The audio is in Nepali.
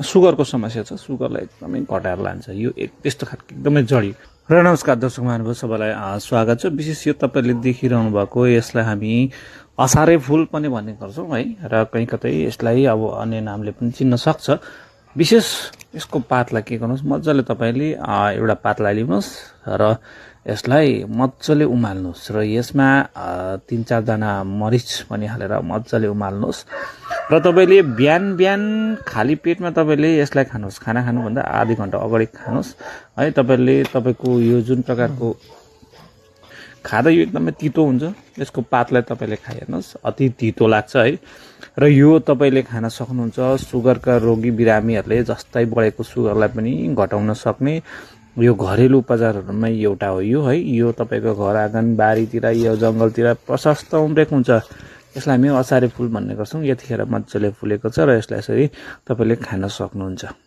सुगरको समस्या छ, सुगरलाई एकदमै घटाएर लान्छ। यो एक त्यस्तो खालको एकदमै जडी। र नमस्कार दर्शक महानुभाव, सबैलाई स्वागत छ। विशेष यो तपाईँले देखिरहनु भएको यसलाई हामी असारे फुल पनि भन्ने गर्छौँ है, र कहीँ कतै यसलाई अब अन्य नामले पनि चिन्न सक्छ। विशेष यसको पातलाई के गर्नुहोस्, मजाले तपाईँले एउटा पातलाई लिनुहोस् र यसलाई मजाले उमाल्नुहोस् र यसमा 3-4 दाना मरिच पनि हालेर मजाले उमाल्नुहोस् र तपाईँले बिहान बिहान खाली पेटमा तपाईँले यसलाई खानुहोस्। खाना खानुभन्दा आधी घन्टा अगाडि खानुहोस् है। तपाईँको यो जुन प्रकारको खाँदा यो एकदमै तितो हुन्छ, यसको पातलाई तपाईँले खाइहेर्नुहोस्, अति तितो लाग्छ है। र यो तपाईँले खान सक्नुहुन्छ। सुगरका रोगी बिरामीहरूले जस्तै बढेको सुगरलाई पनि घटाउन सक्ने यो घरेलु उपचारहरूमा एउटा हो यो है। यो तपाईँको घर आँगन बारीतिर यो जङ्गलतिर प्रशस्त उम्रेको हुन्छ। यसलाई हामी असारे फुल भन्ने गर्छौँ। यतिखेर मजाले फुलेको छ र यसलाई यसरी तपाईँले खान सक्नुहुन्छ।